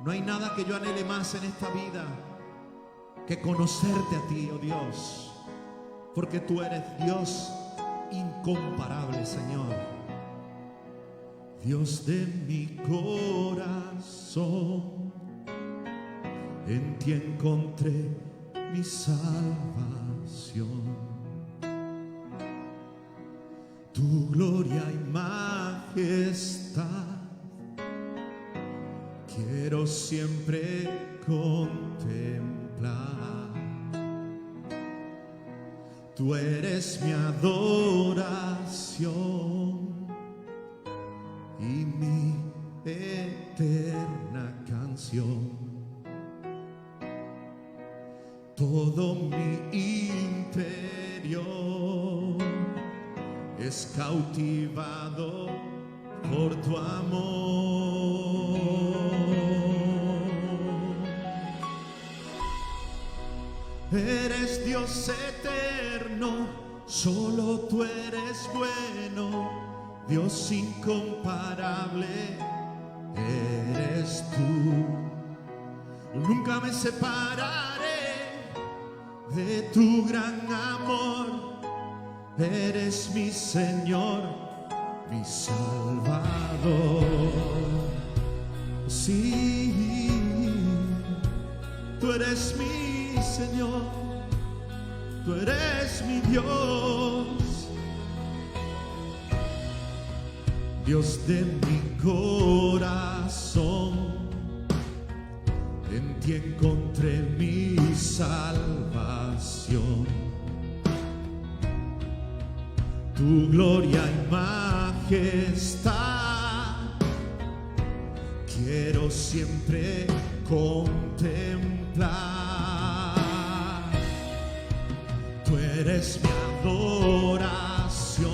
No hay nada que yo anhele más en esta vida que conocerte a ti, oh Dios, porque tú eres Dios incomparable, Señor. Dios de mi corazón, en ti encontré mi salvación. Tu gloria y majestad quiero siempre contemplar. Tú eres mi adoración y mi eterna canción. Todo mi interior es cautivado por tu amor. Eres Dios eterno, solo tú eres bueno, Dios incomparable eres tú. Nunca me separaré de tu gran amor. Eres mi Señor, mi Salvador. Sí, tú eres mi Señor, tú eres mi Dios, Dios de mi corazón. En ti encontré mi salvación. Tu gloria y majestad quiero siempre contemplar. Tú eres mi adoración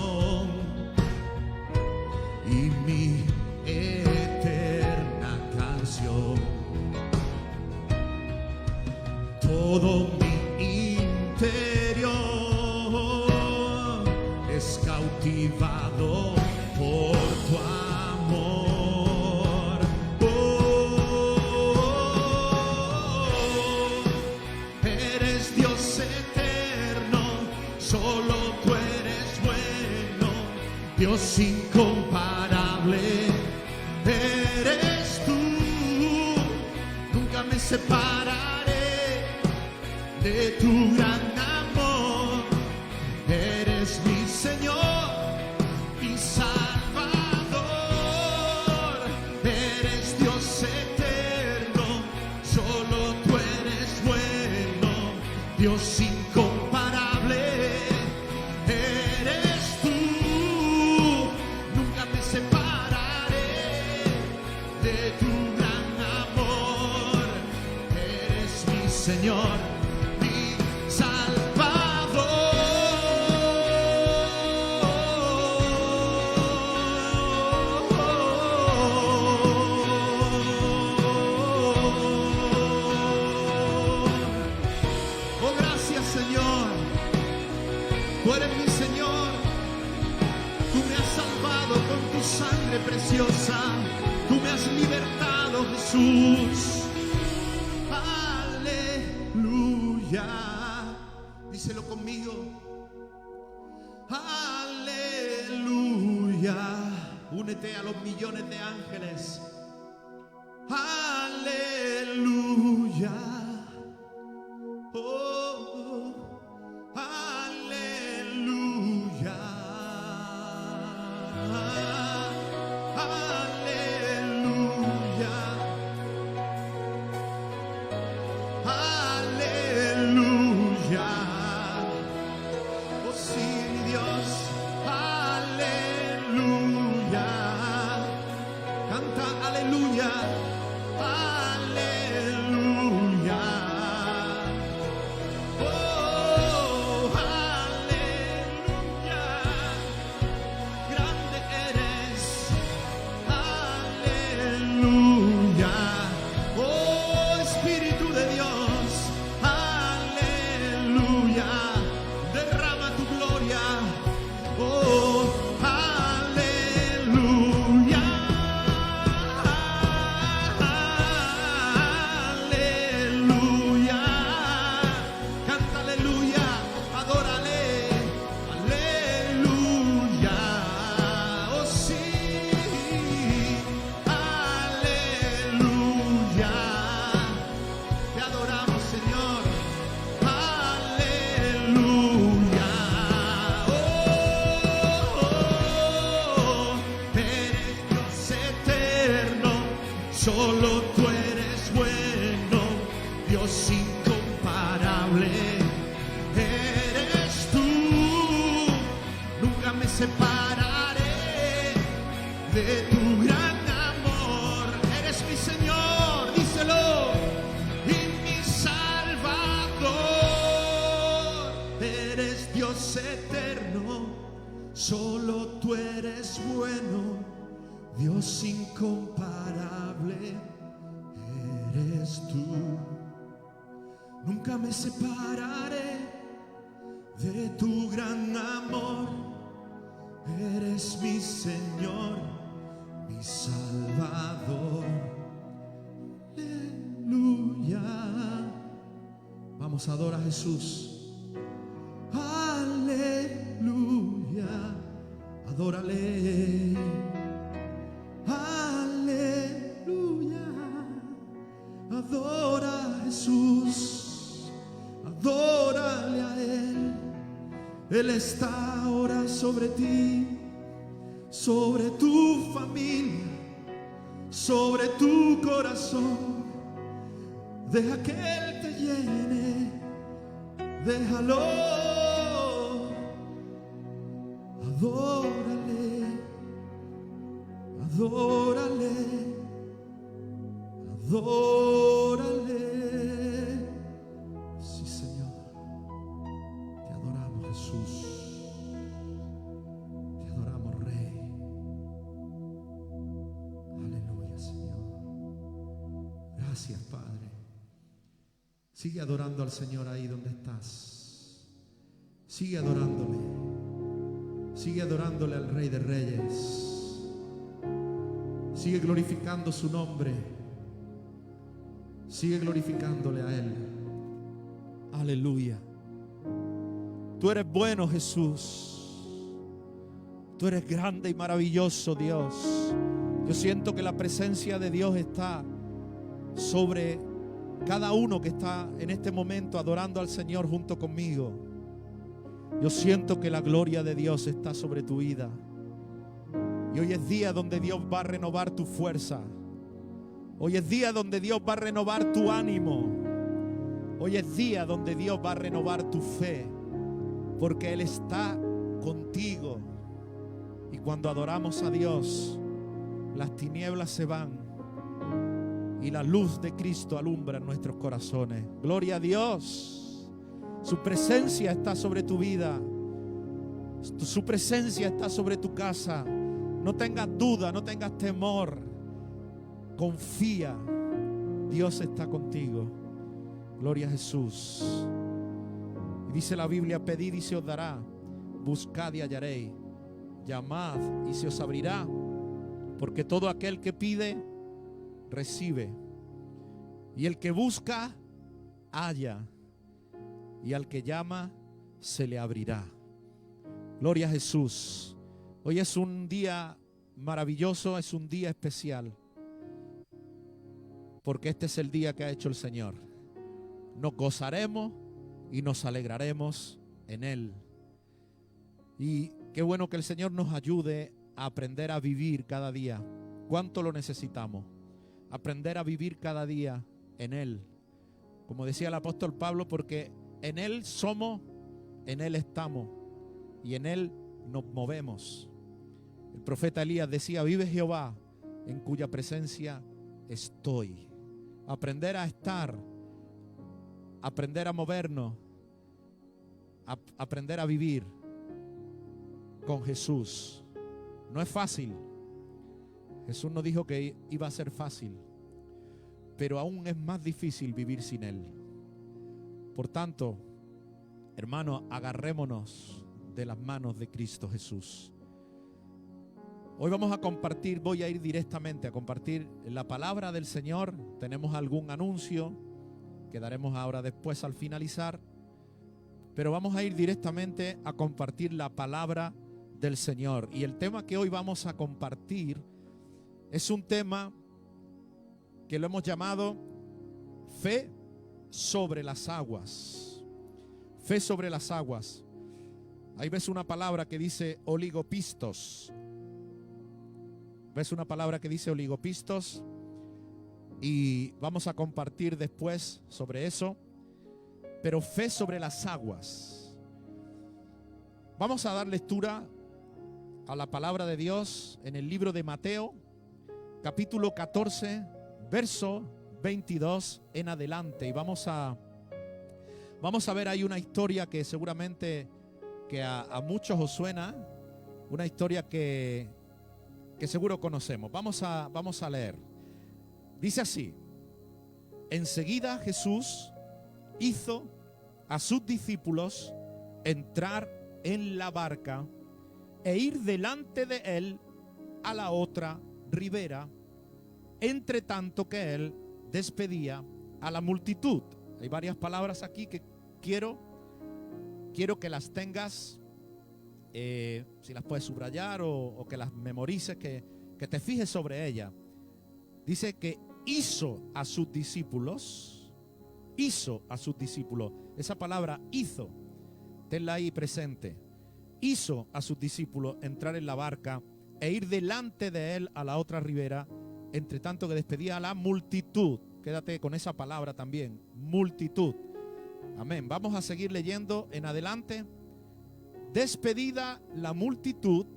y mi eterna canción. Todo mi interior es cautivado por tu amor. Eres Dios eterno, solo tú eres bueno, Dios incomparable eres tú. Nunca me separaré de tu gran amor. Eres mi Señor, mi Salvador. Eres Dios eterno, solo tú eres bueno, Dios incomparable eres tú. Nunca me separaré de tu gran amor. Eres mi Señor, mi Salvador. Oh, gracias, Señor. Tú eres mi Señor. Tú me has salvado con tu sangre preciosa. Tú me has libertado, Jesús. Aleluya. Díselo conmigo. Aleluya. Únete a los millones de ángeles. Aleluya. Oh, aleluya. Aleluya. Aleluya. Oh sí, mi Dios. Aleluya. Canta aleluya. Aleluya. Oh, aleluya. Grande eres. Aleluya. Oh, Espíritu de Dios. Aleluya. Derrama tu gloria. Oh, aleluya. Solo tú eres bueno, Dios incomparable. Eres tú, nunca me separaré de tu gran amor. Eres mi Señor, díselo, y mi Salvador. Eres Dios eterno, solo tú eres bueno, Dios incomparable. Eres tú, nunca me separaré de tu gran amor. Eres mi Señor, mi Salvador. Aleluya. Vamos, adora a Jesús. Aleluya. Adórale. Aleluya. Adora a Jesús. Adórale a Él. Él está ahora sobre ti, sobre tu familia, sobre tu corazón. Deja que Él te llene, déjalo. Adórale, adórale, adórale. Sí, Señor, te adoramos, Jesús. Te adoramos, Rey. Aleluya, Señor. Gracias, Padre. Sigue adorando al Señor ahí donde estás. Sigue adorándole. Sigue adorándole al Rey de Reyes. Sigue glorificando su nombre. Sigue glorificándole a Él. Aleluya. Tú eres bueno, Jesús. Tú eres grande y maravilloso, Dios. Yo siento que la presencia de Dios está sobre cada uno que está en este momento adorando al Señor junto conmigo. Yo siento que la gloria de Dios está sobre tu vida. Y hoy es día donde Dios va a renovar tu fuerza. Hoy es día donde Dios va a renovar tu ánimo. Hoy es día donde Dios va a renovar tu fe. Porque Él está contigo. Y cuando adoramos a Dios, las tinieblas se van y la luz de Cristo alumbra en nuestros corazones. Gloria a Dios. Su presencia está sobre tu vida. Su presencia está sobre tu casa. No tengas duda, no tengas temor. Confía. Dios está contigo. Gloria a Jesús. Y dice la Biblia: pedid y se os dará, buscad y hallaréis, llamad y se os abrirá, porque todo aquel que pide, recibe, y el que busca, halla, y al que llama, se le abrirá. Gloria a Jesús. Hoy es un día maravilloso, es un día especial, porque este es el día que ha hecho el Señor. Nos gozaremos y nos alegraremos en Él. Y qué bueno que el Señor nos ayude a aprender a vivir cada día. ¿Cuánto lo necesitamos? Aprender a vivir cada día en Él. Como decía el apóstol Pablo, porque en Él somos, en Él estamos y en Él nos movemos. El profeta Elías decía: vive Jehová, en cuya presencia estoy. Aprender a estar, aprender a movernos, aprender a vivir con Jesús. No es fácil. Jesús nos dijo que iba a ser fácil, pero aún es más difícil vivir sin Él. Por tanto, hermanos, agarrémonos de las manos de Cristo Jesús. Hoy vamos a compartir, voy a ir directamente a compartir la palabra del Señor. Tenemos algún anuncio que daremos ahora después al finalizar, pero vamos a ir directamente a compartir la palabra del Señor. Y el tema que hoy vamos a compartir es un tema que lo hemos llamado fe sobre las aguas. Fe sobre las aguas. Ahí ves una palabra que dice oligopistos. ¿Ves una palabra que dice oligopistos? y vamos a compartir después sobre eso. Pero fe sobre las aguas. Vamos a dar lectura a la palabra de Dios en el libro de Mateo, capítulo 14, verso 22 en adelante. Y vamos a ver ahí una historia que seguramente que a muchos os suena, una historia que seguro conocemos. Vamos a leer. Dice así: enseguida Jesús hizo a sus discípulos entrar en la barca e ir delante de él a la otra ribera, entre tanto que él despedía a la multitud. Hay varias palabras aquí que quiero que las tengas, si las puedes subrayar o que las memorices, que te fijes sobre ellas. Dice que hizo a sus discípulos. Hizo a sus discípulos. Esa palabra hizo, tenla ahí presente. Hizo a sus discípulos entrar en la barca e ir delante de él a la otra ribera, entre tanto que despedía a la multitud. Quédate con esa palabra también, multitud. Amén. Vamos a seguir leyendo en adelante. Despedida la multitud,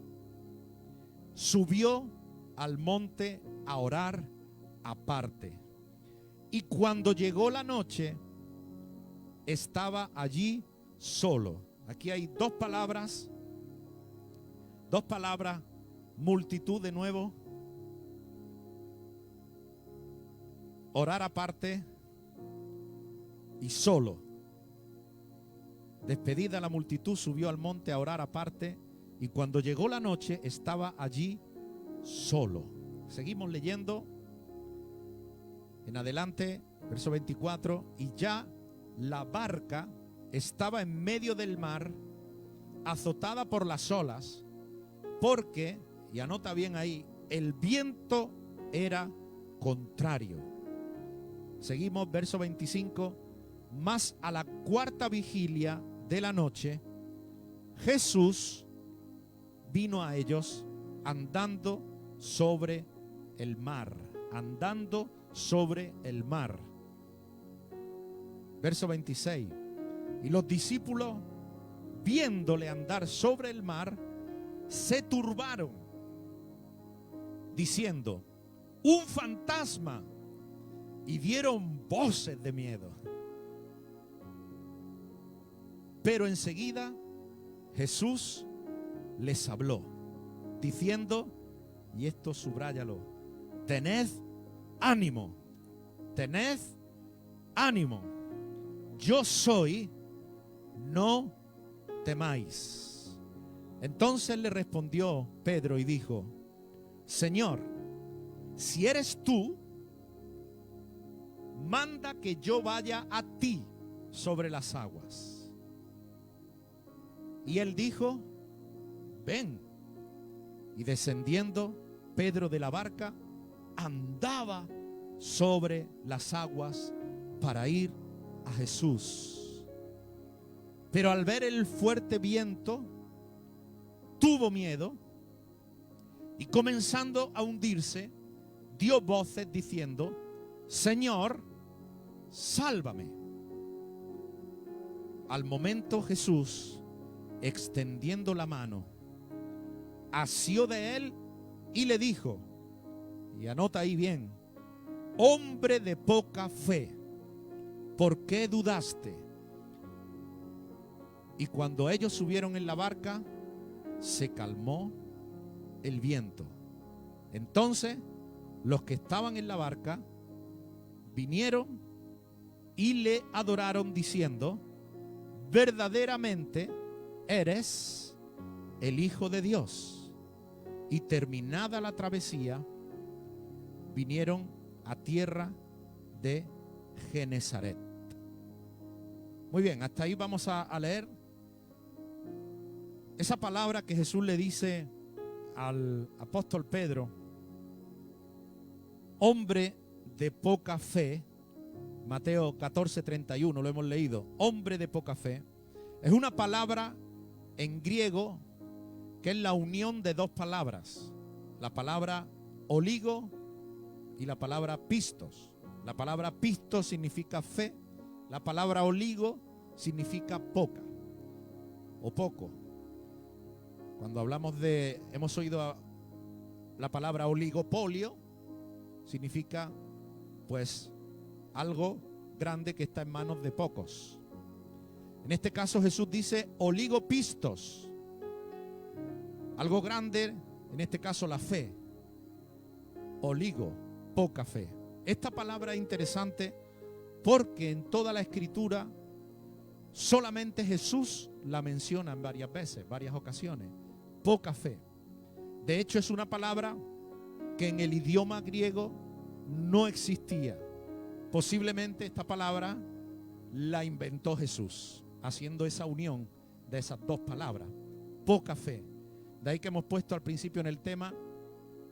subió al monte a orar aparte. Y cuando llegó la noche, estaba allí solo. Aquí hay dos palabras, multitud de nuevo, orar aparte y solo. Despedida la multitud, subió al monte a orar aparte, y cuando llegó la noche, estaba allí solo. Seguimos leyendo. En adelante, verso 24, y ya la barca estaba en medio del mar, azotada por las olas, porque, y anota bien ahí, el viento era contrario. Seguimos, verso 25, mas a la cuarta vigilia de la noche, Jesús vino a ellos andando sobre el mar, andando sobre el mar. Verso 26. Y los discípulos, viéndole andar sobre el mar, se turbaron, diciendo: un fantasma, y dieron voces de miedo. Pero enseguida Jesús les habló, diciendo, y esto subráyalo: tened ánimo, tened ánimo, yo soy, no temáis. Entonces le respondió Pedro y dijo: Señor, si eres tú, manda que yo vaya a ti sobre las aguas. Y él dijo: ven. Y descendiendo Pedro de la barca, andaba sobre las aguas para ir a Jesús. Pero al ver el fuerte viento, tuvo miedo y, comenzando a hundirse, dio voces diciendo: Señor, sálvame. Al momento Jesús, extendiendo la mano, asió de él y le dijo, y anota ahí bien: hombre de poca fe, ¿por qué dudaste? Y cuando ellos subieron en la barca, se calmó el viento. Entonces los que estaban en la barca vinieron y le adoraron diciendo: verdaderamente eres el Hijo de Dios. Y terminada la travesía, vinieron a tierra de Genesaret. Muy bien, hasta ahí vamos a leer esa palabra que Jesús le dice al apóstol Pedro: hombre de poca fe. Mateo 14:31, lo hemos leído. Hombre de poca fe. Es una palabra en griego que es la unión de dos palabras: la palabra oligo y la palabra pistos. La palabra pisto significa fe. La palabra oligo significa poca o poco. Cuando hemos oído la palabra oligopolio, significa pues algo grande que está en manos de pocos. En este caso Jesús dice oligopistos, algo grande, en este caso la fe. Oligo, poca fe. Esta palabra es interesante porque en toda la Escritura solamente Jesús la menciona en varias veces, varias ocasiones. Poca fe. De hecho, es una palabra que en el idioma griego no existía. Posiblemente esta palabra la inventó Jesús, haciendo esa unión de esas dos palabras. Poca fe. De ahí que hemos puesto al principio en el tema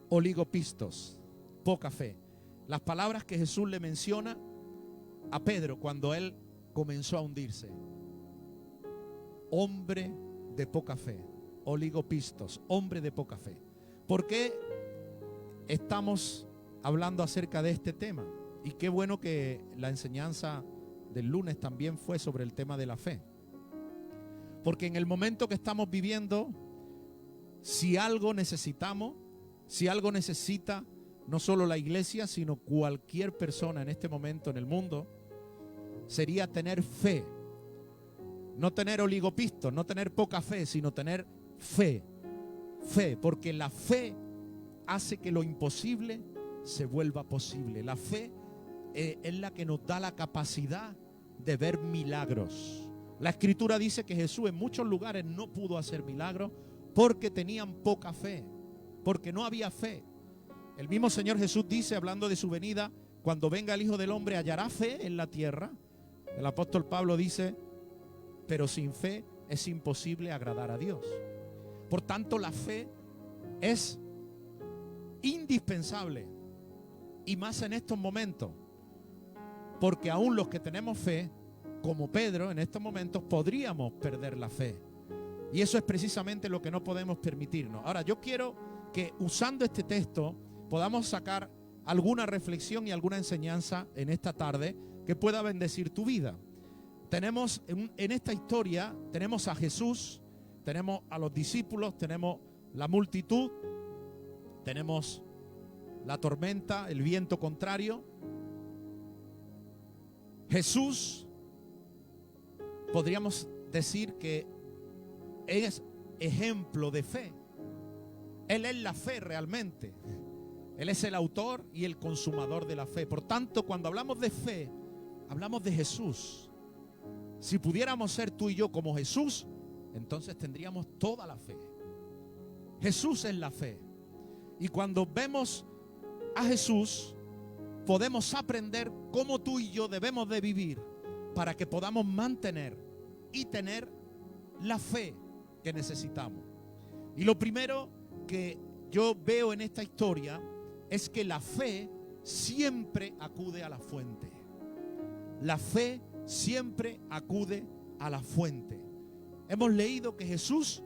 oligopistos, poca fe. Las palabras que Jesús le menciona a Pedro cuando él comenzó a hundirse. Hombre de poca fe, oligopistos, hombre de poca fe. ¿Por qué estamos hablando acerca de este tema? Y qué bueno que la enseñanza del lunes también fue sobre el tema de la fe. Porque en el momento que estamos viviendo, si algo necesitamos, si algo necesita no solo la iglesia, sino cualquier persona en este momento en el mundo, sería tener fe. No tener oligopistos, no tener poca fe, sino tener fe. Fe, porque la fe hace que lo imposible se vuelva posible. La fe es la que nos da la capacidad de ver milagros. La Escritura dice que Jesús en muchos lugares no pudo hacer milagros porque tenían poca fe, porque no había fe. El mismo Señor Jesús dice, hablando de su venida, cuando venga el Hijo del Hombre, ¿hallará fe en la tierra? El apóstol Pablo dice, pero sin fe es imposible agradar a Dios. Por tanto, la fe es indispensable, y más en estos momentos, porque aún los que tenemos fe, como Pedro, en estos momentos podríamos perder la fe. Y eso es precisamente lo que no podemos permitirnos. Ahora, yo quiero que usando este texto podamos sacar alguna reflexión y alguna enseñanza en esta tarde que pueda bendecir tu vida. Tenemos en esta historia, tenemos a Jesús, tenemos a los discípulos, tenemos la multitud, tenemos la tormenta, el viento contrario. Jesús, podríamos decir que es ejemplo de fe. Él es la fe realmente. Él es el autor y el consumador de la fe. Por tanto, cuando hablamos de fe, hablamos de Jesús. Si pudiéramos ser tú y yo como Jesús, entonces tendríamos toda la fe. Jesús es la fe. Y cuando vemos a Jesús, podemos aprender cómo tú y yo debemos de vivir para que podamos mantener y tener la fe que necesitamos. Y lo primero que yo veo en esta historia es que la fe siempre acude a la fuente. La fe siempre acude a la fuente. Hemos leído que Jesús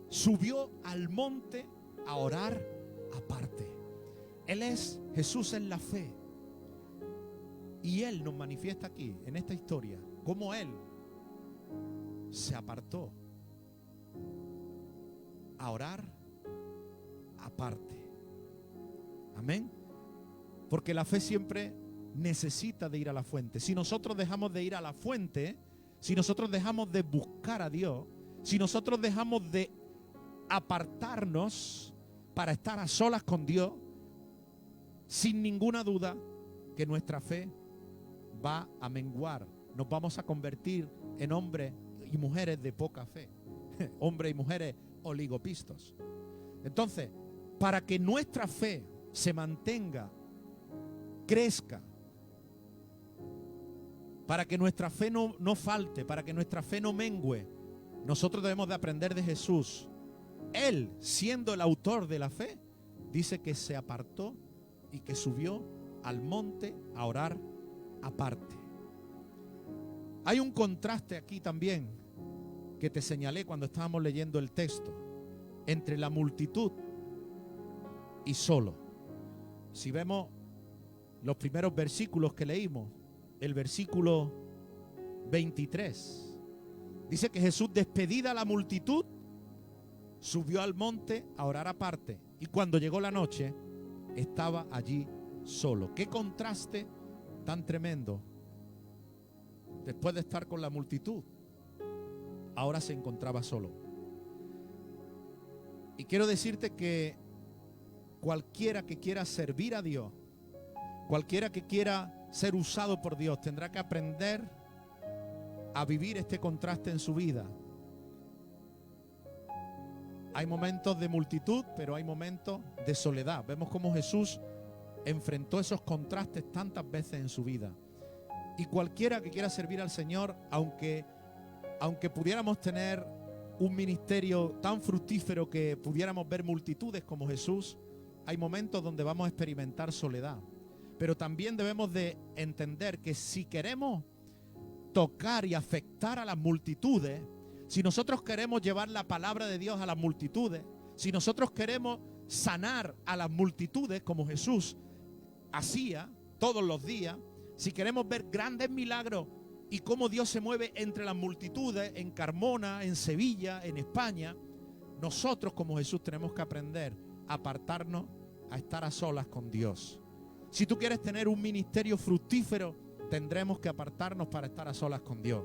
subió al monte a orar aparte. Jesús es la fe. Y Él nos manifiesta aquí, en esta historia, cómo Él se apartó a orar aparte. Amén. Porque la fe siempre necesita de ir a la fuente. Si nosotros dejamos de ir a la fuente, si nosotros dejamos de buscar a Dios, si nosotros dejamos de apartarnos para estar a solas con Dios, sin ninguna duda que nuestra fe va a menguar. Nos vamos a convertir en hombres y mujeres de poca fe. Hombres y mujeres oligopistos. Entonces, para que nuestra fe se mantenga, crezca, para que nuestra fe no falte, para que nuestra fe no mengüe, nosotros debemos de aprender de Jesús. Él, siendo el autor de la fe, dice que se apartó y que subió al monte a orar aparte. Hay un contraste aquí también que te señalé cuando estábamos leyendo el texto, entre la multitud y solo. Si vemos los primeros versículos que leímos, el versículo 23. Dice que Jesús, despedida la multitud, subió al monte a orar aparte. Y cuando llegó la noche, estaba allí solo. Qué contraste tan tremendo. Después de estar con la multitud, ahora se encontraba solo. Y quiero decirte que cualquiera que quiera servir a Dios, cualquiera que quiera ser usado por Dios, tendrá que aprender a vivir este contraste en su vida. Hay momentos de multitud, pero hay momentos de soledad. Vemos cómo Jesús enfrentó esos contrastes tantas veces en su vida. Y cualquiera que quiera servir al Señor, aunque pudiéramos tener un ministerio tan fructífero que pudiéramos ver multitudes como Jesús, hay momentos donde vamos a experimentar soledad. Pero también debemos de entender que si queremos tocar y afectar a las multitudes, si nosotros queremos llevar la palabra de Dios a las multitudes, si nosotros queremos sanar a las multitudes como Jesús hacía todos los días, si queremos ver grandes milagros y cómo Dios se mueve entre las multitudes en Carmona, en Sevilla, en España, nosotros como Jesús tenemos que aprender a apartarnos, a estar a solas con Dios. Si tú quieres tener un ministerio fructífero, tendremos que apartarnos para estar a solas con Dios.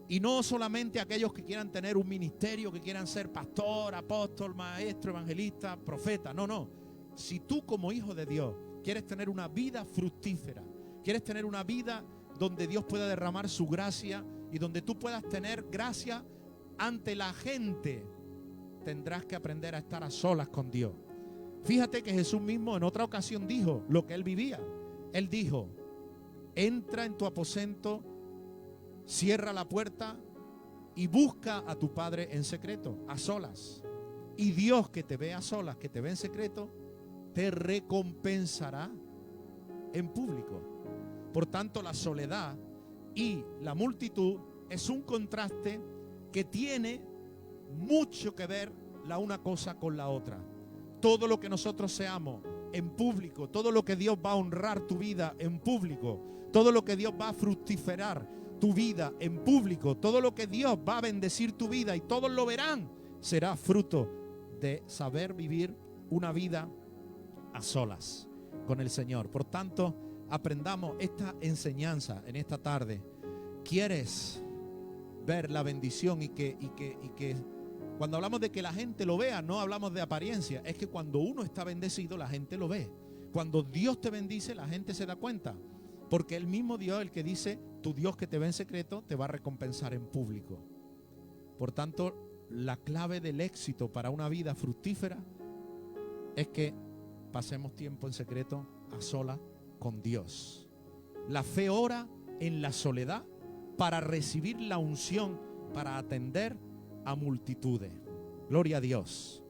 Y no solamente aquellos que quieran tener un ministerio, que quieran ser pastor, apóstol, maestro, evangelista, profeta. No, no. Si tú como hijo de Dios quieres tener una vida fructífera, quieres tener una vida donde Dios pueda derramar su gracia y donde tú puedas tener gracia ante la gente, tendrás que aprender a estar a solas con Dios. Fíjate que Jesús mismo en otra ocasión dijo lo que él vivía. Él dijo: entra en tu aposento, cierra la puerta y busca a tu Padre en secreto, a solas. Y Dios, que te ve a solas, que te ve en secreto, te recompensará en público. Por tanto, la soledad y la multitud es un contraste que tiene mucho que ver la una cosa con la otra. Todo lo que nosotros seamos en público, todo lo que Dios va a honrar tu vida en público, todo lo que Dios va a fructificar tu vida en público, todo lo que Dios va a bendecir tu vida y todos lo verán, será fruto de saber vivir una vida a solas con el Señor. Por tanto, aprendamos esta enseñanza en esta tarde. ¿Quieres ver la bendición y que cuando hablamos de que la gente lo vea, no hablamos de apariencia? Es que cuando uno está bendecido, la gente lo ve. Cuando Dios te bendice, la gente se da cuenta. Porque el mismo Dios, el que dice, tu Dios que te ve en secreto, te va a recompensar en público. Por tanto, la clave del éxito para una vida fructífera es que pasemos tiempo en secreto, a solas con Dios. La fe ora en la soledad para recibir la unción, para atender a multitudes. Gloria a Dios.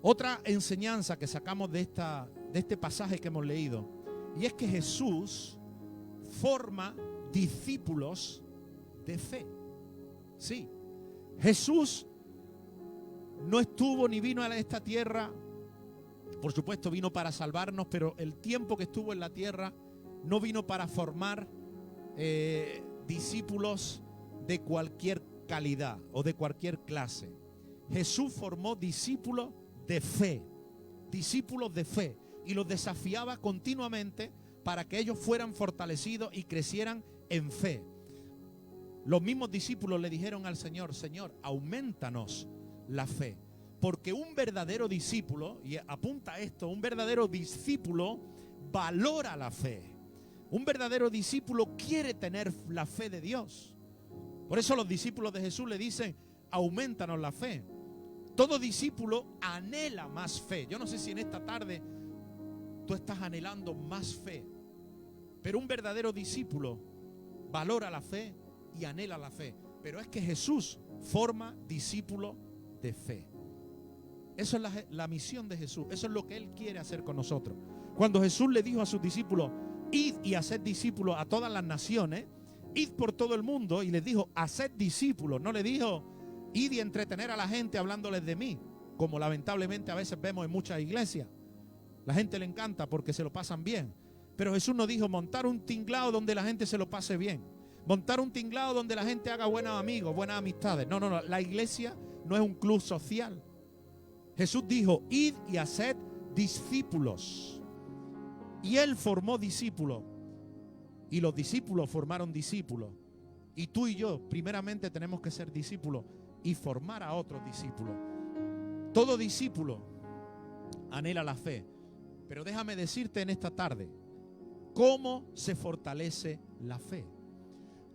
Otra enseñanza que sacamos de este pasaje que hemos leído, y es que Jesús forma discípulos de fe. Sí, Jesús no estuvo ni vino a esta tierra, por supuesto vino para salvarnos, pero el tiempo que estuvo en la tierra no vino para formar discípulos de cualquier calidad o de cualquier clase. Jesús formó discípulos de fe, y los desafiaba continuamente para que ellos fueran fortalecidos y crecieran en fe. Los mismos discípulos le dijeron al Señor: Señor, aumentanos la fe. Porque un verdadero discípulo, y apunta esto, un verdadero discípulo valora la fe. Un verdadero discípulo quiere tener la fe de Dios. Por eso los discípulos de Jesús le dicen: aumentanos la fe. Todo discípulo anhela más fe. Yo no sé si en esta tarde tú estás anhelando más fe, pero un verdadero discípulo valora la fe y anhela la fe. Pero es que Jesús forma discípulos de fe. Eso es la misión de Jesús. Eso es lo que Él quiere hacer con nosotros. Cuando Jesús le dijo a sus discípulos: id y haced discípulos a todas las naciones, id por todo el mundo, y les dijo: haced discípulos. No le dijo: id y entretener a la gente hablándoles de mí, como lamentablemente a veces vemos en muchas iglesias. La gente le encanta porque se lo pasan bien. Pero Jesús nos dijo montar un tinglado donde la gente se lo pase bien. Montar un tinglado donde la gente haga buenos amigos, buenas amistades. No, no, no. La iglesia no es un club social. Jesús dijo, id y haced discípulos. Y Él formó discípulos. Y los discípulos formaron discípulos. Y tú y yo, primeramente, tenemos que ser discípulos y formar a otros discípulos. Todo discípulo anhela la fe. Pero déjame decirte en esta tarde, ¿cómo se fortalece la fe?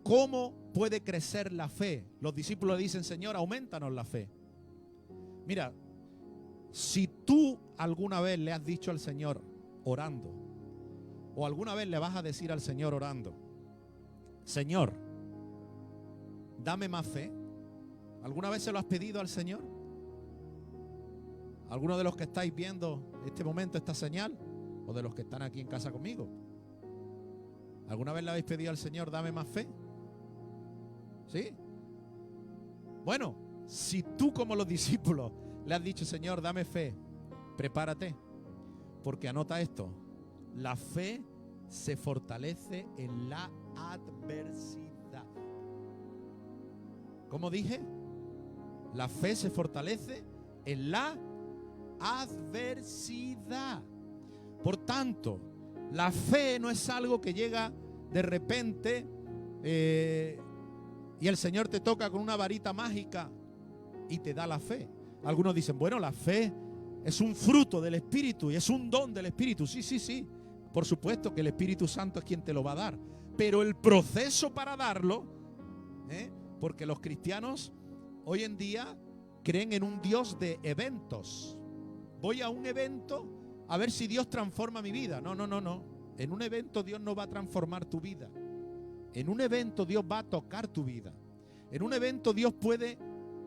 ¿Cómo puede crecer la fe? Los discípulos dicen, Señor, aumentanos la fe. Mira, si tú alguna vez le has dicho al Señor orando, o alguna vez le vas a decir al Señor orando, Señor, dame más fe. ¿Alguna vez se lo has pedido al Señor? ¿Alguno de los que estáis viendo este momento, esta señal? ¿O de los que están aquí en casa conmigo? ¿Alguna vez le habéis pedido al Señor, dame más fe? ¿Sí? Bueno, si tú como los discípulos le has dicho, Señor, dame fe, prepárate. Porque anota esto, la fe se fortalece en la adversidad. ¿Cómo dije? La fe se fortalece en la adversidad. Por tanto, la fe no es algo que llega de repente y el Señor te toca con una varita mágica y te da la fe. Algunos dicen, bueno, la fe es un fruto del Espíritu y es un don del Espíritu. Sí, sí, sí. Por supuesto que el Espíritu Santo es quien te lo va a dar. Pero el proceso para darlo, porque los cristianos hoy en día creen en un Dios de eventos. Voy a un evento a ver si Dios transforma mi vida. No, no, no, no. En un evento Dios no va a transformar tu vida. En un evento Dios va a tocar tu vida. En un evento Dios puede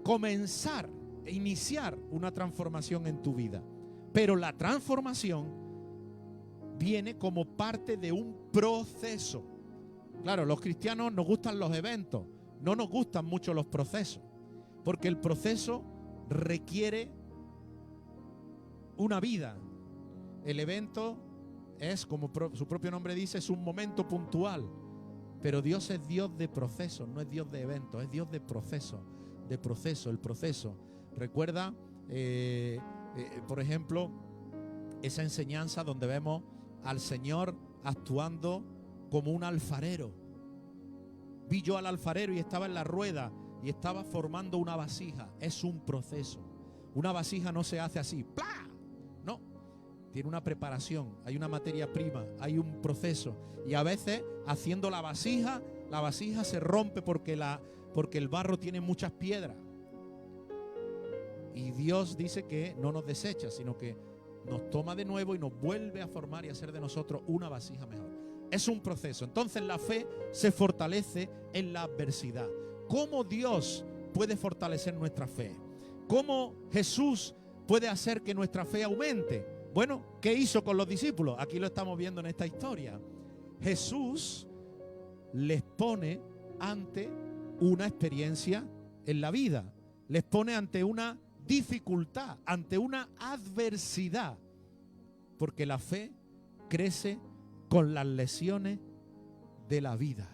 comenzar e iniciar una transformación en tu vida. Pero la transformación viene como parte de un proceso. Claro, los cristianos nos gustan los eventos, no nos gustan mucho los procesos, porque el proceso requiere una vida. El evento es, como su propio nombre dice, es un momento puntual. Pero Dios es Dios de proceso, no es Dios de eventos, es Dios de proceso, el proceso. Recuerda, por ejemplo, esa enseñanza donde vemos al Señor actuando como un alfarero. Vi yo al alfarero y estaba en la rueda y estaba formando una vasija. Es un proceso. Una vasija no se hace así, ¡plá! No, tiene una preparación, hay una materia prima, hay un proceso. Y a veces haciendo la vasija se rompe porque el barro tiene muchas piedras. Y Dios dice que no nos desecha, sino que nos toma de nuevo y nos vuelve a formar y a hacer de nosotros una vasija mejor. Es un proceso. Entonces la fe se fortalece en la adversidad. ¿Cómo Dios puede fortalecer nuestra fe? ¿Cómo Jesús puede hacer que nuestra fe aumente? Bueno, ¿qué hizo con los discípulos? Aquí lo estamos viendo en esta historia. Jesús les pone ante una experiencia en la vida. Les pone ante una dificultad, ante una adversidad. Porque la fe crece con las lesiones de la vida.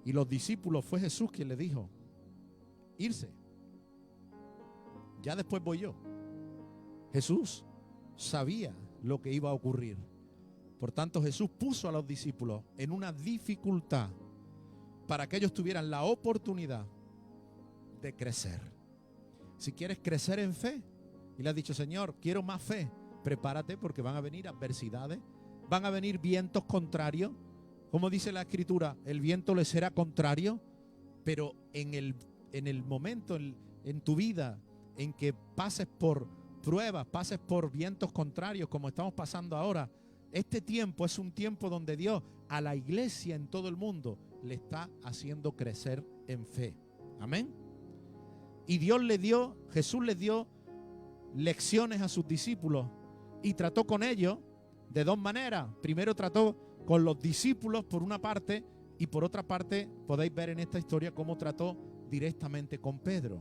Y los discípulos, fue Jesús quien les dijo, irse. Ya después voy yo. Jesús sabía lo que iba a ocurrir. Por tanto, Jesús puso a los discípulos en una dificultad para que ellos tuvieran la oportunidad de crecer. Si quieres crecer en fe y le has dicho, Señor, quiero más fe, prepárate porque van a venir adversidades, van a venir vientos contrarios. Como dice la Escritura, el viento le será contrario, pero en el momento en tu vida en que pases por pruebas, pases por vientos contrarios como estamos pasando ahora, este tiempo es un tiempo donde Dios a la iglesia en todo el mundo le está haciendo crecer en fe. Amén. Y Jesús les dio lecciones a sus discípulos y trató con ellos de dos maneras. Primero trató con los discípulos por una parte y por otra parte podéis ver en esta historia cómo trató directamente con Pedro.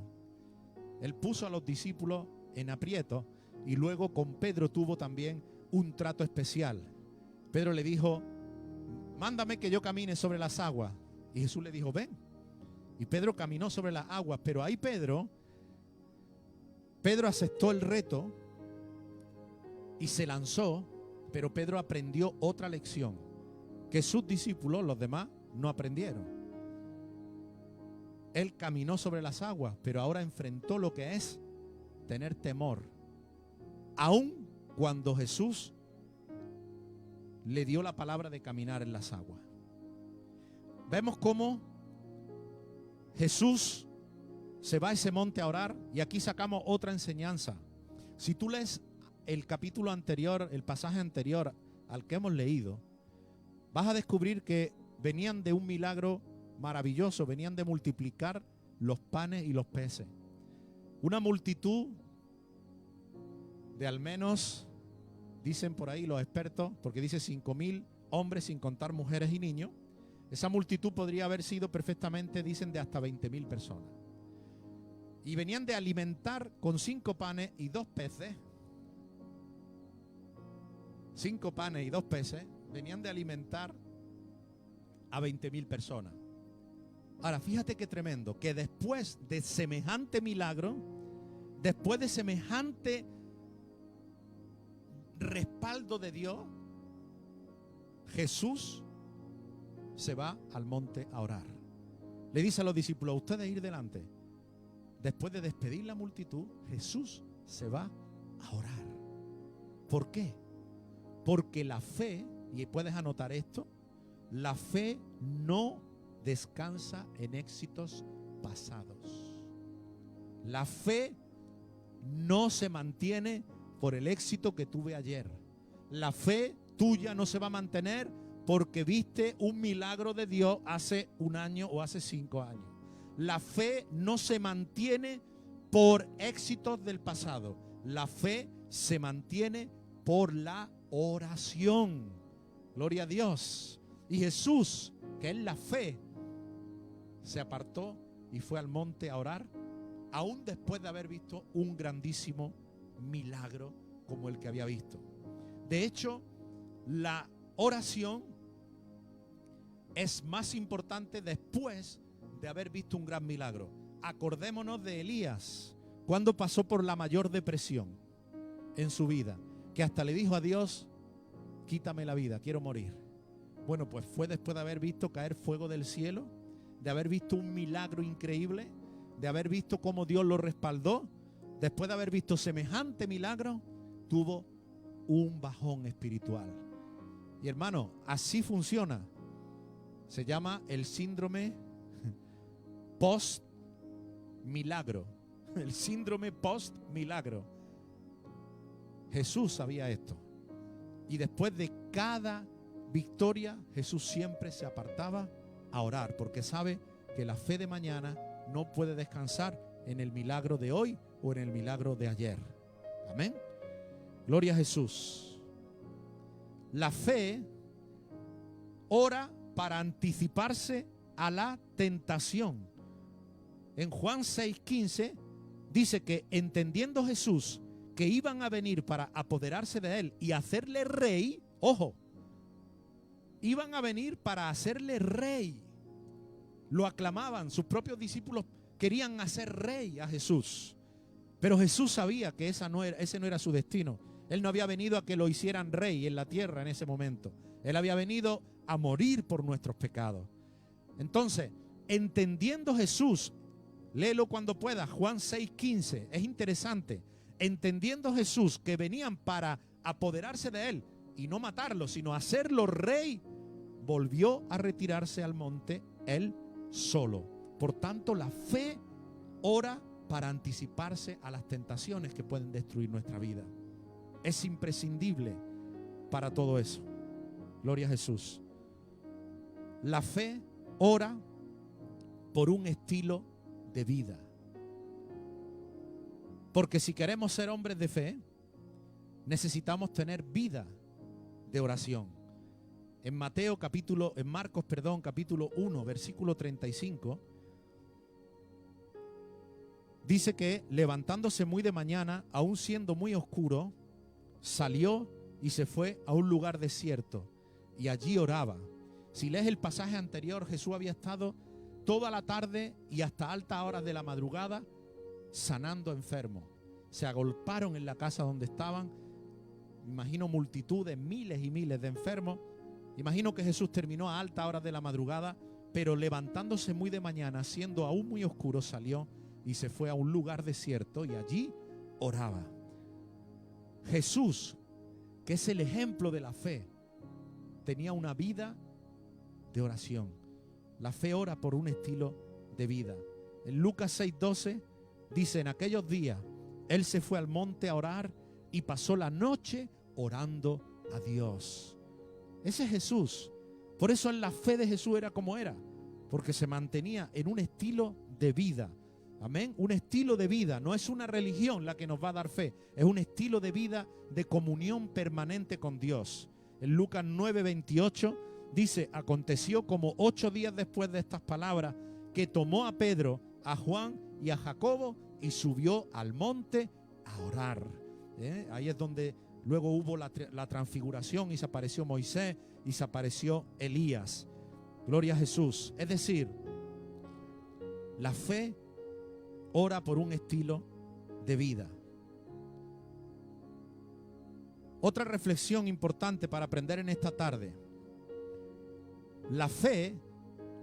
Él puso a los discípulos en aprieto y luego con Pedro tuvo también un trato especial. Pedro le dijo, mándame que yo camine sobre las aguas. Y Jesús le dijo, ven. Y Pedro caminó sobre las aguas, pero ahí Pedro aceptó el reto y se lanzó, pero Pedro aprendió otra lección que sus discípulos, los demás, no aprendieron. Él caminó sobre las aguas, pero ahora enfrentó lo que es tener temor. Aun cuando Jesús le dio la palabra de caminar en las aguas. Vemos cómo Jesús se va a ese monte a orar, y aquí sacamos otra enseñanza. Si tú lees el capítulo anterior, el pasaje anterior al que hemos leído, vas a descubrir que venían de un milagro maravilloso, venían de multiplicar los panes y los peces. Una multitud de al menos, dicen por ahí los expertos, porque dice 5,000 hombres sin contar mujeres y niños. Esa multitud podría haber sido perfectamente, dicen, de hasta 20,000 personas. Y venían de alimentar con 5 panes y 2 peces. 5 panes y 2 peces venían de alimentar a 20,000 personas. Ahora, fíjate qué tremendo, que después de semejante milagro, después de semejante respaldo de Dios, Jesús se va al monte a orar. Le dice a los discípulos, ustedes ir delante. Después de despedir la multitud, Jesús se va a orar. ¿Por qué? Porque la fe, y puedes anotar esto, la fe no descansa en éxitos pasados. La fe no se mantiene por el éxito que tuve ayer. La fe tuya no se va a mantener porque viste un milagro de Dios hace 1 año o hace 5 años. La fe no se mantiene por éxitos del pasado. La fe se mantiene por la oración. Gloria a Dios. Y Jesús, que es la fe, se apartó y fue al monte a orar, aún después de haber visto un grandísimo milagro como el que había visto. De hecho, la oración es más importante después de haber visto un gran milagro. Acordémonos de Elías, cuando pasó por la mayor depresión en su vida, que hasta le dijo a Dios, quítame la vida, quiero morir. Bueno, pues fue después de haber visto caer fuego del cielo, de haber visto un milagro increíble, de haber visto cómo Dios lo respaldó. Después de haber visto semejante milagro, tuvo un bajón espiritual. Y hermano, así funciona. Se llama el síndrome post-milagro. El síndrome post-milagro. Jesús sabía esto. Y después de cada victoria, Jesús siempre se apartaba a orar, porque sabe que la fe de mañana no puede descansar en el milagro de hoy o en el milagro de ayer. Amén. Gloria a Jesús. La fe ora para anticiparse a la tentación. En Juan 6:15 dice que entendiendo Jesús que iban a venir para apoderarse de él y hacerle rey, ojo, iban a venir para hacerle rey. Lo aclamaban, sus propios discípulos querían hacer rey a Jesús. Pero Jesús sabía que ese no era su destino. Él no había venido a que lo hicieran rey en la tierra en ese momento. Él había venido a morir por nuestros pecados. Entonces, entendiendo Jesús, léelo cuando pueda, Juan 6:15, es interesante. Entendiendo Jesús que venían para apoderarse de él y no matarlo, sino hacerlo rey, volvió a retirarse al monte él solo. Por tanto, la fe ora para anticiparse a las tentaciones que pueden destruir nuestra vida. Es imprescindible para todo eso. Gloria a Jesús. La fe ora por un estilo de vida. Porque si queremos ser hombres de fe, necesitamos tener vida de oración. En Marcos, capítulo 1, versículo 35, dice que levantándose muy de mañana, aún siendo muy oscuro, salió y se fue a un lugar desierto. y allí oraba. Si lees el pasaje anterior, Jesús había estado toda la tarde y hasta altas horas de la madrugada sanando enfermos. Se agolparon en la casa donde estaban, imagino multitudes, miles y miles de enfermos. Imagino que Jesús terminó a altas horas de la madrugada, pero levantándose muy de mañana, siendo aún muy oscuro, salió y se fue a un lugar desierto y allí oraba. Jesús, que es el ejemplo de la fe, tenía una vida de oración. La fe ora por un estilo de vida. En Lucas 6:12 dice: en aquellos días Él se fue al monte a orar y pasó la noche orando a Dios. Ese es Jesús. Por eso en la fe de Jesús era como era, porque se mantenía en un estilo de vida. Amén. Un estilo de vida. No es una religión la que nos va a dar fe. Es un estilo de vida de comunión permanente con Dios. En Lucas 9:28 dice: aconteció como 8 días después de estas palabras que tomó a Pedro, a Juan y a Jacobo y subió al monte a orar. Ahí es donde luego hubo la transfiguración y se apareció Moisés y se apareció Elías. Gloria a Jesús. Es decir, la fe ora por un estilo de vida. Otra reflexión importante para aprender en esta tarde. La fe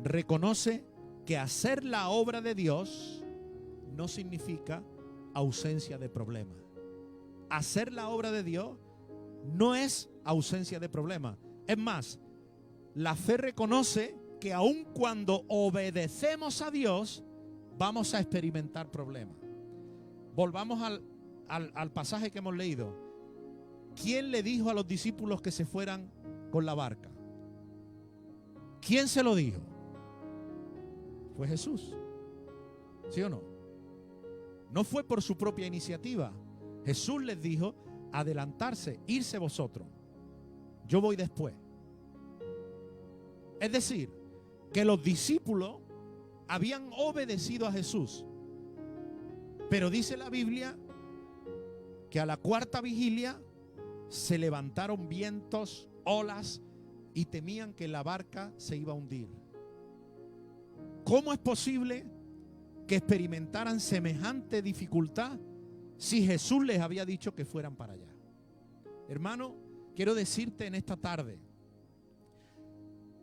reconoce que hacer la obra de Dios no significa ausencia de problemas. Hacer la obra de Dios no es ausencia de problemas. Es más, la fe reconoce que aun cuando obedecemos a Dios, vamos a experimentar problemas. Volvamos al pasaje que hemos leído. ¿Quién le dijo a los discípulos que se fueran con la barca? ¿Quién se lo dijo? Fue Jesús. ¿Sí o no? No fue por su propia iniciativa. Jesús les dijo: adelantarse, irse vosotros. Yo voy después. Es decir, que los discípulos habían obedecido a Jesús. Pero dice la Biblia que a la cuarta vigilia se levantaron vientos, olas y temían que la barca se iba a hundir. ¿Cómo es posible que experimentaran semejante dificultad si Jesús les había dicho que fueran para allá? Hermano, quiero decirte en esta tarde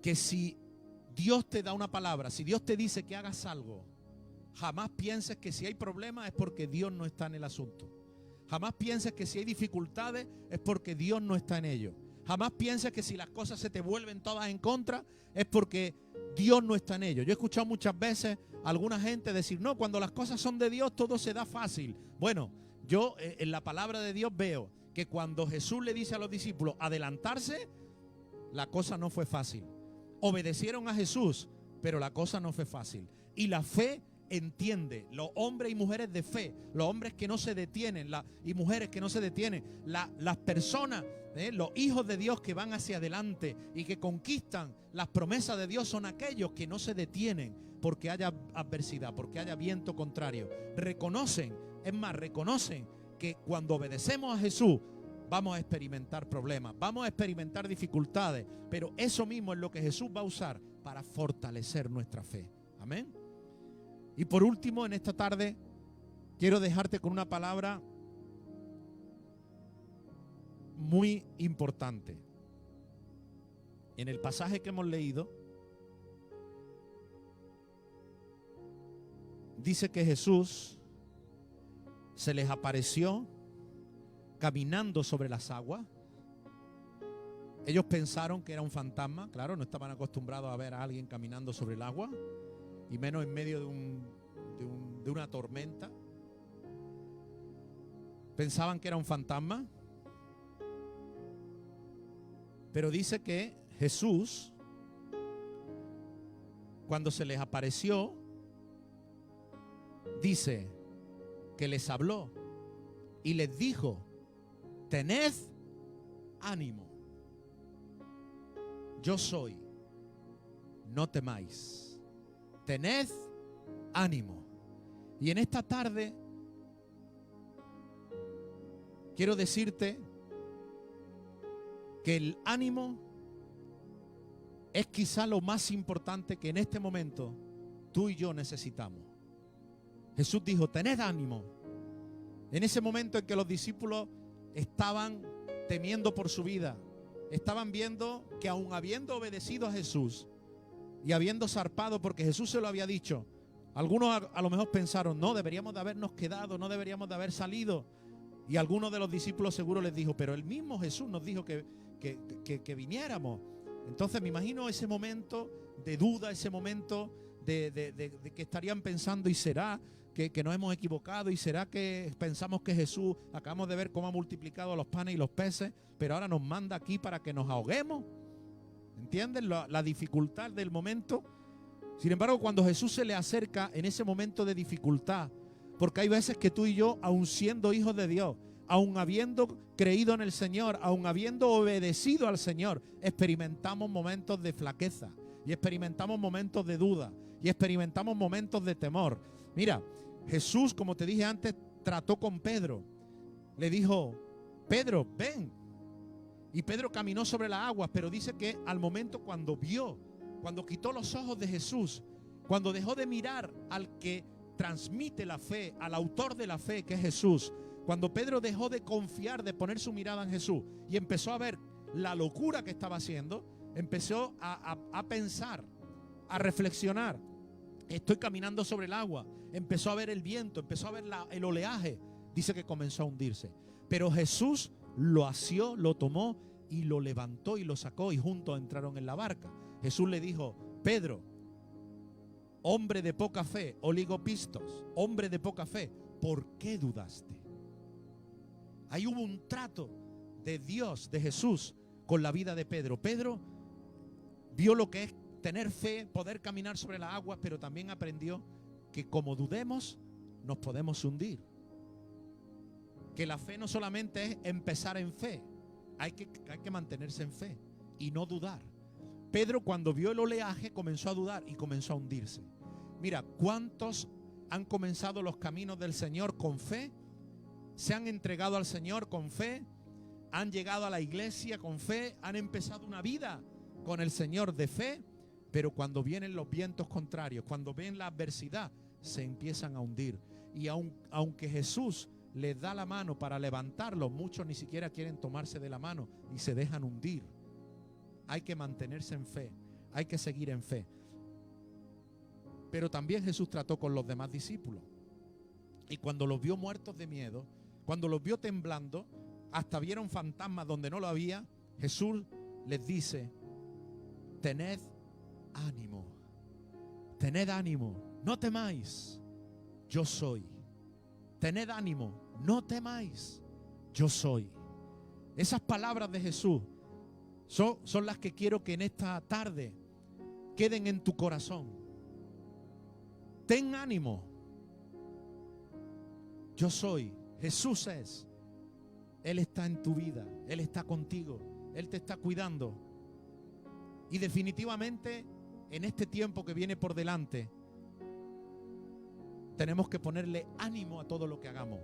que si Dios te da una palabra, si Dios te dice que hagas algo, jamás pienses que si hay problemas es porque Dios no está en el asunto. Jamás pienses que si hay dificultades es porque Dios no está en ello. Jamás pienses que si las cosas se te vuelven todas en contra es porque Dios no está en ello. Yo he escuchado muchas veces a alguna gente decir: no, cuando las cosas son de Dios todo se da fácil. Bueno, yo en la palabra de Dios veo que cuando Jesús le dice a los discípulos adelantarse, la cosa no fue fácil. Obedecieron a Jesús, pero la cosa no fue fácil. Y la fe entiende, los hombres y mujeres de fe, los hombres que no se detienen y mujeres que no se detienen, las personas, los hijos de Dios que van hacia adelante y que conquistan las promesas de Dios son aquellos que no se detienen porque haya adversidad, porque haya viento contrario. Reconocen que cuando obedecemos a Jesús vamos a experimentar problemas, vamos a experimentar dificultades, pero eso mismo es lo que Jesús va a usar para fortalecer nuestra fe. Amén. Y por último, en esta tarde, quiero dejarte con una palabra muy importante. En el pasaje que hemos leído, dice que Jesús se les apareció caminando sobre las aguas. Ellos pensaron que era un fantasma, claro, no estaban acostumbrados a ver a alguien caminando sobre el agua, y menos en medio de una tormenta. Pensaban que era un fantasma. Pero dice que Jesús, cuando se les apareció, dice que les habló y les dijo: tened ánimo, yo soy, no temáis. Tened ánimo. Y en esta tarde quiero decirte que el ánimo es quizá lo más importante que en este momento tú y yo necesitamos. Jesús dijo, tened ánimo. En ese momento en que los discípulos estaban temiendo por su vida, estaban viendo que aun habiendo obedecido a Jesús y habiendo zarpado porque Jesús se lo había dicho, algunos a lo mejor pensaron, no, deberíamos de habernos quedado, no deberíamos de haber salido. Y algunos de los discípulos seguro les dijo, pero el mismo Jesús nos dijo que viniéramos. Entonces me imagino ese momento de duda, ese momento de que estarían pensando, ¿y será que nos hemos equivocado? ¿Y será que pensamos que Jesús, acabamos de ver cómo ha multiplicado los panes y los peces, pero ahora nos manda aquí para que nos ahoguemos? ¿Entienden la dificultad del momento? Sin embargo, cuando Jesús se le acerca en ese momento de dificultad, porque hay veces que tú y yo, aun siendo hijos de Dios, aun habiendo creído en el Señor, aun habiendo obedecido al Señor, experimentamos momentos de flaqueza y experimentamos momentos de duda y experimentamos momentos de temor. Mira, Jesús, como te dije antes, trató con Pedro. Le dijo, Pedro, ven. Y Pedro caminó sobre las aguas, pero dice que al momento cuando vio, cuando quitó los ojos de Jesús, cuando dejó de mirar al que transmite la fe, al autor de la fe, que es Jesús, cuando Pedro dejó de confiar, de poner su mirada en Jesús y empezó a ver la locura que estaba haciendo, empezó a pensar, a reflexionar. Estoy caminando sobre el agua. Empezó a ver el viento, empezó a ver el oleaje. Dice que comenzó a hundirse. Pero Jesús lo asió, lo tomó y lo levantó y lo sacó y juntos entraron en la barca. Jesús le dijo, Pedro, hombre de poca fe, oligopistos, hombre de poca fe, ¿por qué dudaste? Ahí hubo un trato de Dios, de Jesús, con la vida de Pedro. Pedro vio lo que es tener fe, poder caminar sobre las aguas, pero también aprendió que como dudemos, nos podemos hundir. Que la fe no solamente es empezar en fe, hay que mantenerse en fe y no dudar. Pedro, cuando vio el oleaje, comenzó a dudar y comenzó a hundirse. Mira, ¿cuántos han comenzado los caminos del Señor con fe? Se han entregado al Señor con fe, han llegado a la iglesia con fe, han empezado una vida con el Señor de fe, pero cuando vienen los vientos contrarios, cuando ven la adversidad, se empiezan a hundir. Y aunque Jesús les da la mano para levantarlos, muchos ni siquiera quieren tomarse de la mano y se dejan hundir. Hay que mantenerse en fe, hay que seguir en fe. Pero también Jesús trató con los demás discípulos. Y cuando los vio muertos de miedo, cuando los vio temblando, hasta vieron fantasmas donde no lo había, Jesús les dice, tened ánimo, no temáis, yo soy. Tened ánimo, no temáis, yo soy. Esas palabras de Jesús son las que quiero que en esta tarde queden en tu corazón. Ten ánimo. Yo soy, Jesús es. Él está en tu vida, Él está contigo, Él te está cuidando. Y definitivamente en este tiempo que viene por delante, tenemos que ponerle ánimo a todo lo que hagamos.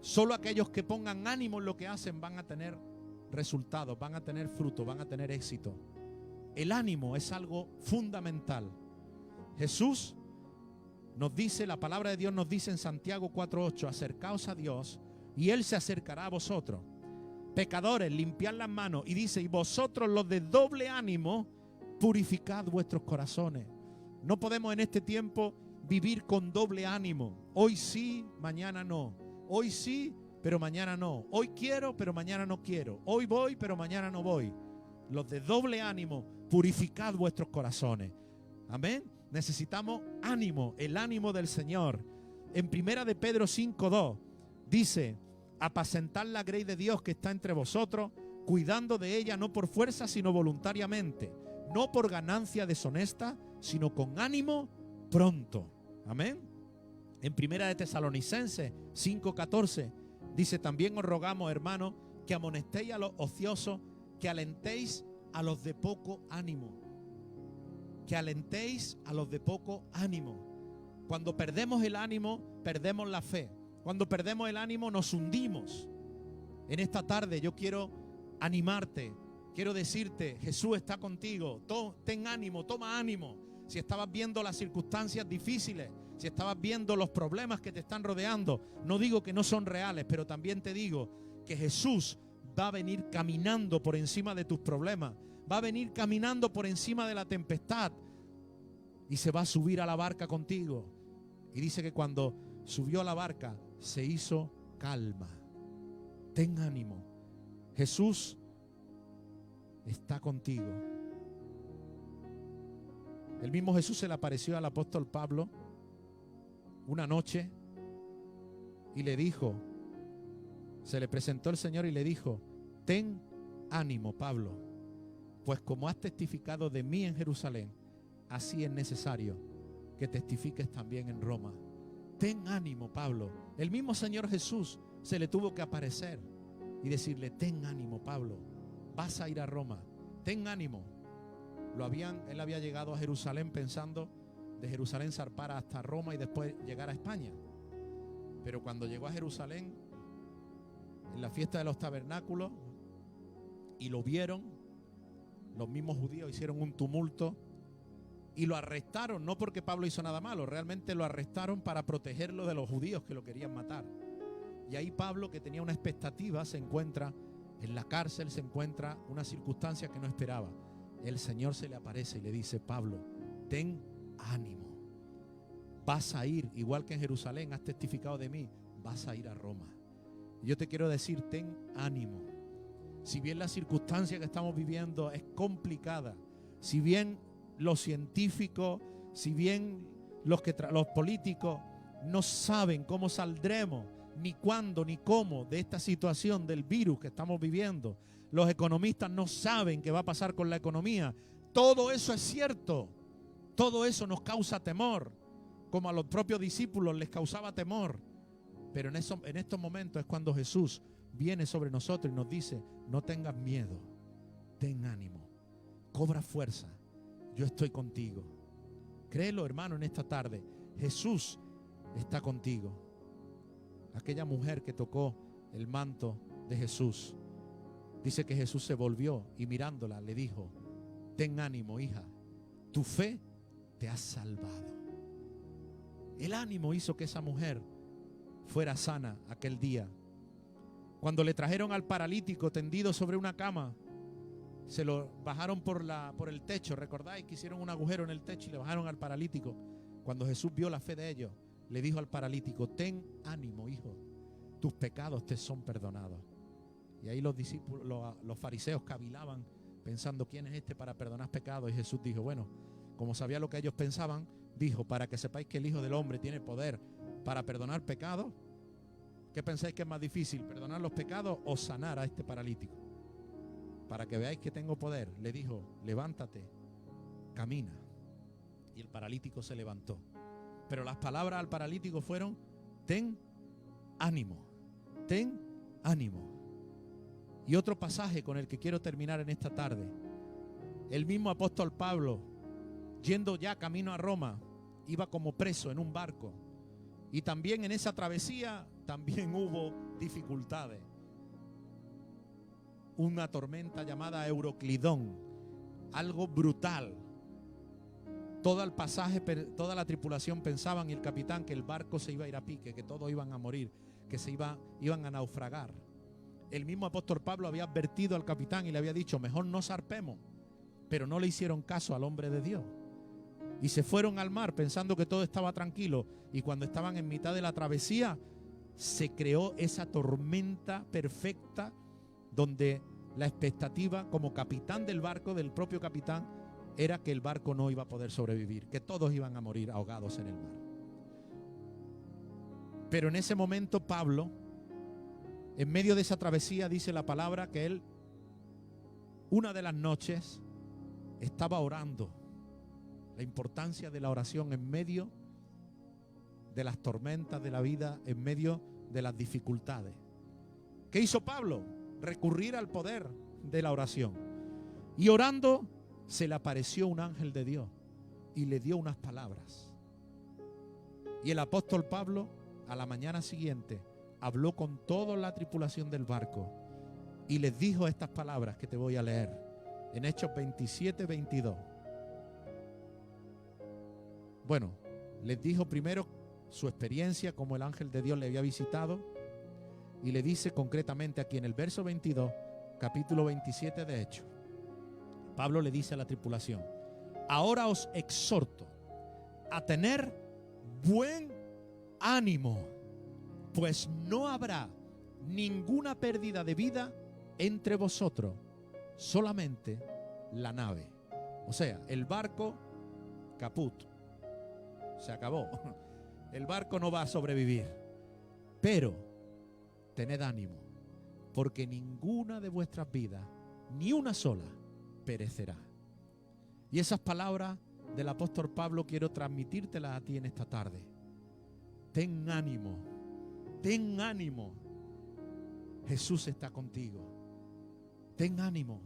Solo aquellos que pongan ánimo en lo que hacen van a tener resultados, van a tener fruto, van a tener éxito. El ánimo es algo fundamental. Jesús nos dice, la palabra de Dios nos dice en Santiago 4:8, acercaos a Dios y Él se acercará a vosotros. Pecadores, limpiad las manos. Y dice, y vosotros los de doble ánimo, purificad vuestros corazones. No podemos en este tiempo vivir con doble ánimo. Hoy sí, mañana no. Hoy sí, pero mañana no. Hoy quiero, pero mañana no quiero. Hoy voy, pero mañana no voy. Los de doble ánimo, purificad vuestros corazones. Amén. Necesitamos ánimo, el ánimo del Señor. En 1 de Pedro 5:2 dice, apacentad la grey de Dios que está entre vosotros, cuidando de ella no por fuerza, sino voluntariamente, no por ganancia deshonesta, sino con ánimo pronto. Amén. En 1 de Tesalonicenses 5:14 dice, también os rogamos, hermanos, que amonestéis a los ociosos, que alentéis a los de poco ánimo. Que alentéis a los de poco ánimo. Cuando perdemos el ánimo, perdemos la fe. Cuando perdemos el ánimo, nos hundimos. En esta tarde yo quiero animarte quiero decirte, Jesús está contigo. Ten ánimo, toma ánimo. Si estabas viendo las circunstancias difíciles, si estabas viendo los problemas que te están rodeando, no digo que no son reales, pero también te digo que Jesús va a venir caminando por encima de tus problemas, va a venir caminando por encima de la tempestad y se va a subir a la barca contigo. Y dice que cuando subió a la barca se hizo calma. Ten ánimo. Jesús está contigo. El mismo Jesús se le apareció al apóstol Pablo una noche y le dijo, se le presentó el Señor y le dijo: ten ánimo, Pablo, pues como has testificado de mí en Jerusalén, así es necesario que testifiques también en Roma. Ten ánimo, Pablo. El mismo Señor Jesús se le tuvo que aparecer y decirle: ten ánimo, Pablo, vas a ir a Roma, ten ánimo. Él había llegado a Jerusalén pensando de Jerusalén zarpar hasta Roma y después llegar a España. Pero cuando llegó a Jerusalén, en la fiesta de los tabernáculos, y lo vieron, los mismos judíos hicieron un tumulto y lo arrestaron, no porque Pablo hizo nada malo, realmente lo arrestaron para protegerlo de los judíos que lo querían matar. Y ahí Pablo, que tenía una expectativa, se encuentra en la cárcel, se encuentra una circunstancia que no esperaba. El Señor se le aparece y le dice: Pablo, ten ánimo, vas a ir, igual que en Jerusalén has testificado de mí, vas a ir a Roma. Y yo te quiero decir, ten ánimo. Si bien la circunstancia que estamos viviendo es complicada, si bien los científicos, si bien los políticos no saben cómo saldremos, ni cuándo, ni cómo de esta situación del virus que estamos viviendo, los economistas no saben qué va a pasar con la economía. Todo eso es cierto. Todo eso nos causa temor, como a los propios discípulos les causaba temor. Pero en estos momentos es cuando Jesús viene sobre nosotros y nos dice: no tengas miedo, ten ánimo, cobra fuerza, yo estoy contigo. Créelo, hermano, en esta tarde, Jesús está contigo. Aquella mujer que tocó el manto de Jesús, dice que Jesús se volvió y mirándola le dijo: ten ánimo, hija, tu fe te ha salvado. El ánimo hizo que esa mujer fuera sana aquel día. Cuando le trajeron al paralítico tendido sobre una cama, se lo bajaron por el techo. ¿Recordáis que hicieron un agujero en el techo y le bajaron al paralítico? Cuando Jesús vio la fe de ellos, le dijo al paralítico: ten ánimo, hijo, tus pecados te son perdonados. Y ahí los discípulos, los fariseos cavilaban pensando: ¿quién es este para perdonar pecados? Y Jesús dijo, bueno, como sabía lo que ellos pensaban, dijo: para que sepáis que el Hijo del Hombre tiene poder para perdonar pecados. ¿Qué pensáis que es más difícil, perdonar los pecados o sanar a este paralítico? Para que veáis que tengo poder, le dijo: levántate, camina. Y el paralítico se levantó. Pero las palabras al paralítico fueron: ten ánimo, ten ánimo. Y otro pasaje con el que quiero terminar en esta tarde. El mismo apóstol Pablo, yendo ya camino a Roma, iba como preso en un barco. Y también en esa travesía también hubo dificultades. Una tormenta llamada Euroclidón, algo brutal. Todo el pasaje, toda la tripulación pensaban, y el capitán, que el barco se iba a ir a pique, que todos iban a morir, que iban a naufragar. El mismo apóstol Pablo había advertido al capitán y le había dicho: mejor no zarpemos. Pero no le hicieron caso al hombre de Dios. Y se fueron al mar pensando que todo estaba tranquilo. Y cuando estaban en mitad de la travesía, se creó esa tormenta perfecta, donde la expectativa como capitán del barco, del propio capitán, era que el barco no iba a poder sobrevivir, que todos iban a morir ahogados en el mar. Pero en ese momento Pablo, en medio de esa travesía, dice la palabra que él, una de las noches, estaba orando. La importancia de la oración en medio de las tormentas de la vida, en medio de las dificultades. ¿Qué hizo Pablo? Recurrir al poder de la oración. Y orando, se le apareció un ángel de Dios y le dio unas palabras. Y el apóstol Pablo, a la mañana siguiente, habló con toda la tripulación del barco y les dijo estas palabras que te voy a leer en Hechos 27, 22. Bueno, les dijo primero su experiencia, como el ángel de Dios le había visitado, y le dice concretamente aquí en el verso 22, capítulo 27 de Hechos. Pablo le dice a la tripulación: ahora os exhorto a tener buen ánimo, pues no habrá ninguna pérdida de vida entre vosotros, solamente la nave. O sea, el barco caput, se acabó. El barco no va a sobrevivir. Pero tened ánimo, porque ninguna de vuestras vidas, ni una sola, perecerá. Y esas palabras del apóstol Pablo quiero transmitírtelas a ti en esta tarde. Ten ánimo, ten ánimo. Jesús está contigo. Ten ánimo.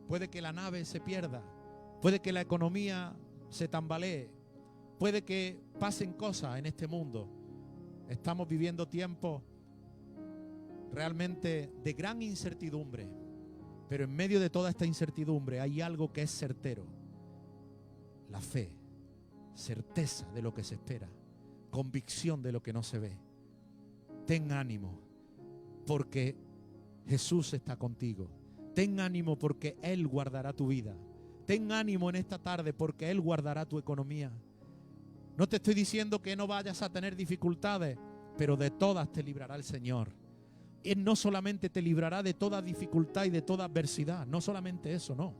Puede que la nave se pierda, puede que la economía se tambalee, puede que pasen cosas en este mundo. Estamos viviendo tiempos realmente de gran incertidumbre, pero en medio de toda esta incertidumbre hay algo que es certero: la fe, certeza de lo que se espera, convicción de lo que no se ve. Ten ánimo, porque Jesús está contigo. Ten ánimo, porque Él guardará tu vida. Ten ánimo en esta tarde, porque Él guardará tu economía. No te estoy diciendo que no vayas a tener dificultades, pero de todas te librará el Señor. Él no solamente te librará de toda dificultad y de toda adversidad, no solamente eso, no,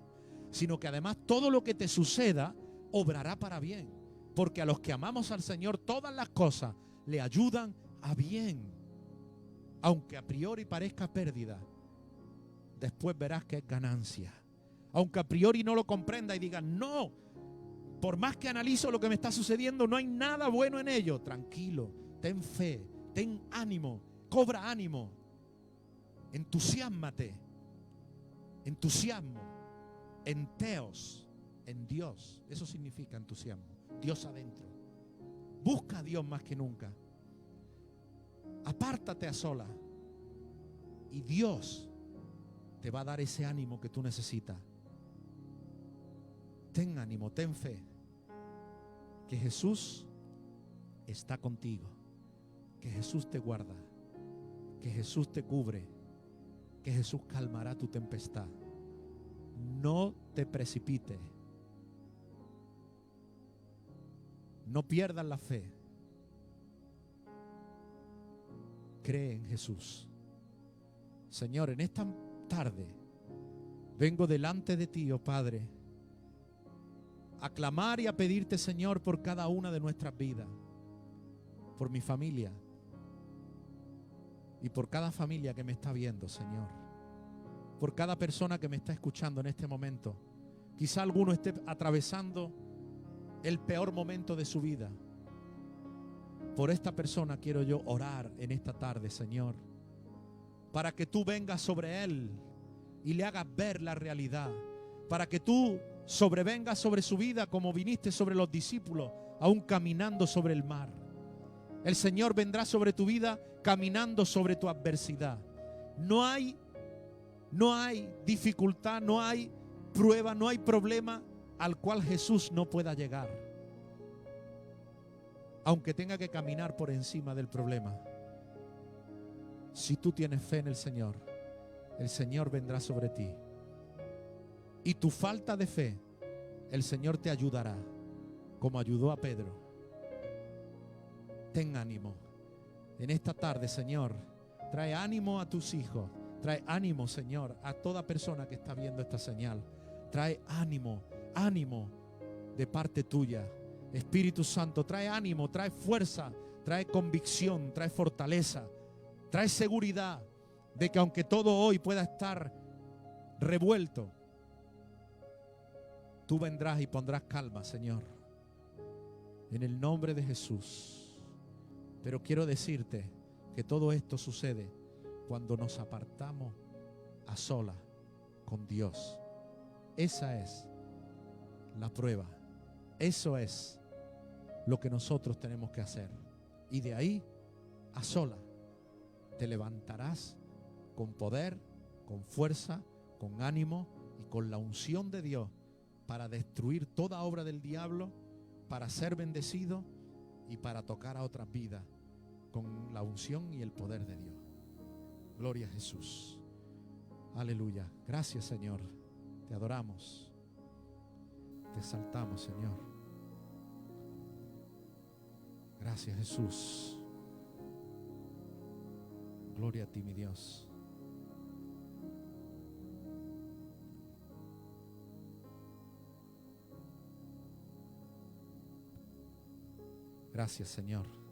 sino que además todo lo que te suceda obrará para bien, porque a los que amamos al Señor todas las cosas le ayudan a bien. Aunque a priori parezca pérdida, después verás que es ganancia. Aunque a priori no lo comprenda y digas: no, por más que analizo lo que me está sucediendo, no hay nada bueno en ello. Tranquilo, ten fe, ten ánimo, cobra ánimo, entusiásmate, entusiasmo, enteos, en Dios. Eso significa entusiasmo, Dios adentro. Busca a Dios más que nunca. Apártate a solas y Dios te va a dar ese ánimo que tú necesitas. Ten ánimo, ten fe, que Jesús está contigo, que Jesús te guarda, que Jesús te cubre, que Jesús calmará tu tempestad. No te precipites, no pierdas la fe. Cree en Jesús. Señor, en esta tarde vengo delante de ti, oh Padre, a clamar y a pedirte, Señor, por cada una de nuestras vidas, por mi familia y por cada familia que me está viendo, Señor, por cada persona que me está escuchando en este momento. Quizá alguno esté atravesando el peor momento de su vida. Por esta persona quiero yo orar en esta tarde, Señor, para que tú vengas sobre él y le hagas ver la realidad, para que tú sobrevengas sobre su vida como viniste sobre los discípulos, aún caminando sobre el mar. El Señor vendrá sobre tu vida caminando sobre tu adversidad. No hay dificultad, no hay prueba, no hay problema al cual Jesús no pueda llegar, aunque tenga que caminar por encima del problema. Si tú tienes fe en el Señor vendrá sobre ti. Y tu falta de fe, el Señor te ayudará, como ayudó a Pedro. Ten ánimo. En esta tarde, Señor, trae ánimo a tus hijos. Trae ánimo, Señor, a toda persona que está viendo esta señal. Trae ánimo, ánimo de parte tuya. Espíritu Santo, trae ánimo, trae fuerza, trae convicción, trae fortaleza, trae seguridad de que aunque todo hoy pueda estar revuelto, tú vendrás y pondrás calma, Señor, en el nombre de Jesús. Pero quiero decirte que todo esto sucede cuando nos apartamos a solas con Dios. Esa es la prueba. Eso es lo que nosotros tenemos que hacer. Y de ahí, a solas, te levantarás con poder, con fuerza, con ánimo y con la unción de Dios para destruir toda obra del diablo, para ser bendecido y para tocar a otras vidas con la unción y el poder de Dios. Gloria a Jesús. Aleluya. Gracias, Señor. Te adoramos. Te exaltamos, Señor. Gracias, Jesús. Gloria a ti, mi Dios. Gracias, Señor.